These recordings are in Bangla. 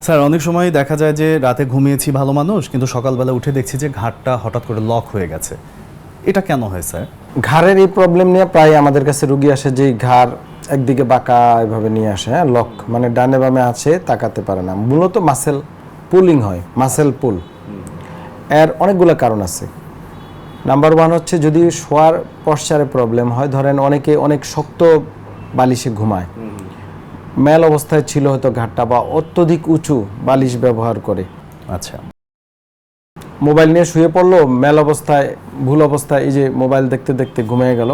স্যার অনেক সময় দেখা যায় যে রাতে ঘুমিয়েছি ভালো মানুষ, কিন্তু সকালবেলা উঠে দেখছি যে ঘাড়টা হঠাৎ করে লক হয়ে গেছে। এটা কেন হয় স্যার? ঘাড়ের এই প্রবলেম নিয়ে প্রায় আমাদের কাছে রুগী আসে যে ঘাড় একদিকে বাঁকা এভাবে নিয়ে আসে, হ্যাঁ, লক মানে ডানে বামে আছে, তাকাতে পারে না। মূলত মাসেল পুলিং হয়, মাসেল পুল। এর অনেকগুলো কারণ আছে। নাম্বার ওয়ান হচ্ছে যদি শোয়ার পশ্চারে প্রবলেম হয়, ধরেন অনেকে অনেক শক্ত বালিশে ঘুমায়, মেল অবস্থায় ছিল হয়তো ঘাটটা, বা অত্যধিক উঁচু বালিশ ব্যবহার করে, আচ্ছা, মোবাইল নিয়ে শুয়ে পড়লো, মেল অবস্থায় ভুল অবস্থায় এই যে মোবাইল দেখতে দেখতে ঘুমিয়ে গেল,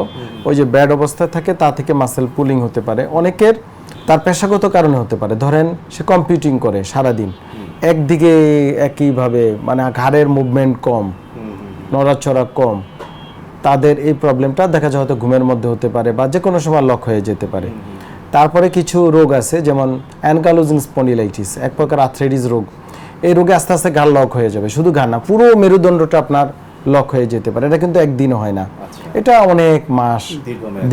ওই যে ব্যাড অবস্থায় থাকে, তা থেকে মাসেল পুলিং হতে পারে। অনেকের তার পেশাগত কারণে হতে পারে, ধরেন সে কম্পিউটিং করে সারাদিন, একদিকে একইভাবে মানে ঘাড়ের মুভমেন্ট কম, নড়াচড়া কম, তাদের এই প্রবলেমটা দেখা যায় হয়তো ঘুমের মধ্যে হতে পারে বা যে কোনো সময় লক হয়ে যেতে পারে। তারপরে কিছু রোগ আছে যেমন অ্যানকালোজিং স্পন্ডিলাইটিস, এক প্রকার আর্থ্রাইটিস রোগ। এই রোগে আস্তে আস্তে ঘাড় লক হয়ে যাবে, শুধু ঘাড় না, পুরো মেরুদণ্ডটা আপনার লক হয়ে যেতে পারে। এটা কিন্তু একদিনও হয় না, এটা অনেক মাস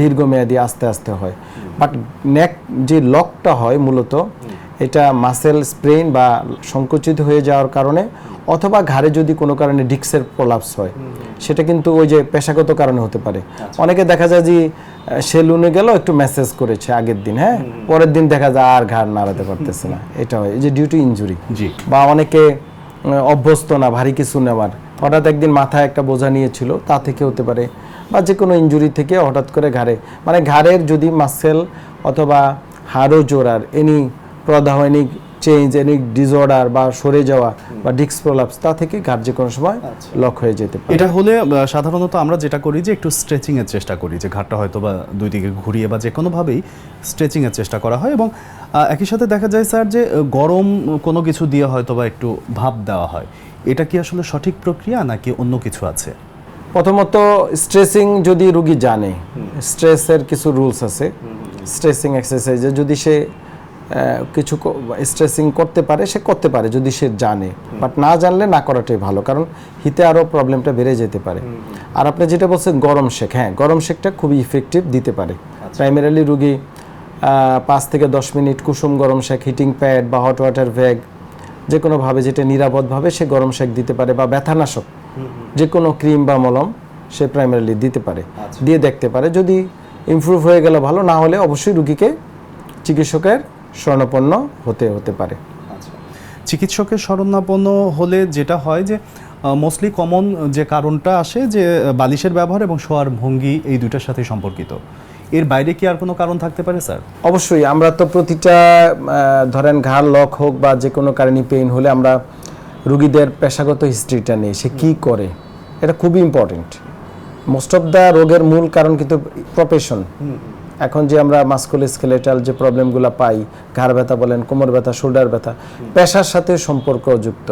দীর্ঘমেয়াদী আস্তে আস্তে হয়। বাট নেক যে লকটা হয় মূলত এটা মাসেল স্প্রেন বা সংকুচিত হয়ে যাওয়ার কারণে, অথবা ঘাড়ে যদি কোনো কারণে ডিস্কের প্রলাপস হয়, সেটা কিন্তু ওই যে পেশাগত কারণে হতে পারে। অনেকে দেখা যায় যে সেলুনে গেল, একটু ম্যাসেজ করেছে আগের দিন, হ্যাঁ, পরের দিন দেখা যায় আর ঘাড় নাড়াতে পারতেছে না, এটা হয় এই যে ডিউ টু ইনজুরি। বা অনেকে অভ্যস্ত না ভারী কিছু নেওয়ার, হঠাৎ একদিন মাথায় একটা বোঝা নিয়েছিল, তা থেকে হতে পারে, বা যে কোনো ইনজুরি থেকে হঠাৎ করে ঘাড়ে, মানে ঘাড়ের যদি মাসেল অথবা হাড়ও জোড়ার এনি প্রদাহ, এনি চেঞ্জ, এনি ডিসঅর্ডার বা সরে যাওয়া বা ডিস্ক প্রলাপস, তা থেকে ঘাড় যে কোনো সময় লক হয়ে যেতে পারে। এটা হলে সাধারণত আমরা যেটা করি যে একটু স্ট্রেচিং এর চেষ্টা করি, যে ঘাড়টা হয়তো বা দুই দিকে ঘুরিয়ে বা যে কোনোভাবেই স্ট্রেচিং এর চেষ্টা করা হয়। এবং একই সাথে দেখা যায় স্যার যে গরম কোনো কিছু দিয়ে হয়তো বা একটু ভাপ দেওয়া হয়। এটা কি আসলে সঠিক প্রক্রিয়া নাকি অন্য কিছু আছে? প্রথমত স্ট্রেসিং যদি রুগী জানে, স্ট্রেসের কিছু রুলস আছে, স্ট্রেসিং এক্সারসাইজে যদি সে কিছু স্ট্রেসিং করতে পারে, সে করতে পারে যদি সে জানে। বাট না জানলে না করাটাই ভালো, কারণ হিতে আরও প্রবলেমটা বেড়ে যেতে পারে। আর আপনি যেটা বলছেন গরম শেক, হ্যাঁ, গরম শেকটা খুবই ইফেক্টিভ দিতে পারে। প্রাইমারিলি রুগী 5 থেকে 10 মিনিট কুসুম গরম শেক, হিটিং প্যাড বা হট ওয়াটার ব্যাগ, যে কোনোভাবে যেটা নিরাপদভাবে সে গরম শেক দিতে পারে, বা ব্যথানাশক যে কোনো ক্রিম বা মলম সে প্রাইমারিলি দিতে পারে, দিয়ে দেখতে পারে। যদি ইমপ্রুভ হয়ে গেল ভালো, না হলে অবশ্যই রুগীকে চিকিৎসকের শরণাপন্ন হতে পারে। চিকিৎসকের শরণাপন্ন হলে যেটা হয় যে মোস্টলি কমন যে কারণটা আসে যে বালিশের ব্যবহার এবং শোয়ার ভঙ্গি, এই দুইটার সাথে সম্পর্কিত। এর বাইরে কি আর কোনো কারণ থাকতে পারে স্যার? অবশ্যই আমরা তো প্রতিটা ধরেন ঘাড় লক হোক বা যে কোনো কারণে পেইন হলে আমরা রুগীদের পেশাগত হিস্ট্রিটা নেই, সে কী করে, এটা খুবই ইম্পর্টেন্ট। মোস্ট অফ দ্য রোগের মূল কারণ কিন্তু প্রফেশন। এখন যে আমরা মাস্কুলোস্কেলেটাল যে প্রবলেমগুলো পাই, ঘাড় ব্যথা বলেন, কোমর ব্যথা, শোল্ডার ব্যথা, পেশার সাথে সম্পর্কযুক্ত।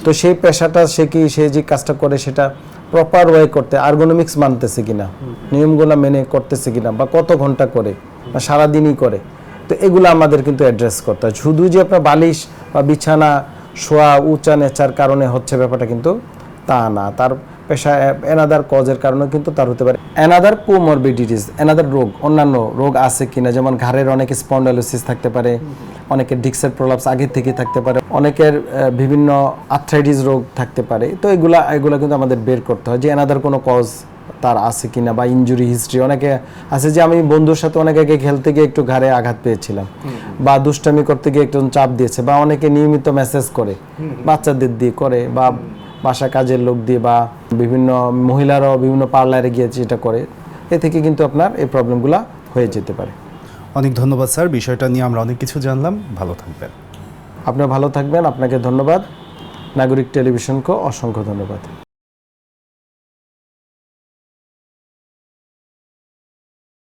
তো সেই পেশাটা সে যে কাজটা করে সেটা প্রপার ওয়ে করতে, আর্গোনমিক্স মানতেছে কিনা, নিয়মগুলো মেনে করতেছে কিনা, বা কত ঘন্টা করে বা সারাদিনই করে, তো এগুলো আমাদের কিন্তু অ্যাড্রেস করতে হয়। শুধু যে আপনার বালিশ বা বিছানা শোয়া উঁচা নেচার কারণে হচ্ছে ব্যাপারটা কিন্তু তা না, তার পেশা অ্যানাদার কজের কারণে কিন্তু তার হতে পারে। অ্যানাদার কোমরবিডিটিস, অ্যানাদার রোগ, অন্যান্য রোগ আছে কিনা, যেমন ঘাড়ের অনেকে স্পন্ডাইলোসিস থাকতে পারে, অনেকের ডিস্কের প্রলাপস আগে থেকে থাকতে পারে, অনেকের বিভিন্ন আর্থ্রাইটিস রোগ থাকতে পারে। তো এগুলা কিন্তু আমাদের বের করতে হয় যে অ্যানাদার কোনো কজ তার আছে কিনা, বা ইনজুরি হিস্ট্রি। অনেকে আছে যে আমি বন্ধুর সাথে অনেক আগে খেলতে গিয়ে একটু ঘাড়ে আঘাত পেয়েছিলাম, বা দুষ্টামি করতে গিয়ে একটু চাপ দিয়েছে, বা অনেকে নিয়মিত মেসেজ করে, বাচ্চাদের দিয়ে করে, বা বাসা কাজের লোক দিয়ে, বা বিভিন্ন মহিলারাও বিভিন্ন পার্লারে গিয়ে যেটা করে, এ থেকে কিন্তু আপনার এই প্রবলেমগুলো হয়ে যেতে পারে। অনেক ধন্যবাদ স্যার, বিষয়টা নিয়ে আমরা অনেক কিছু জানলাম। ভালো থাকবেন। আপনি ভালো থাকবেন, আপনাকে ধন্যবাদ। নাগরিক টেলিভিশনকে অসংখ্য ধন্যবাদ।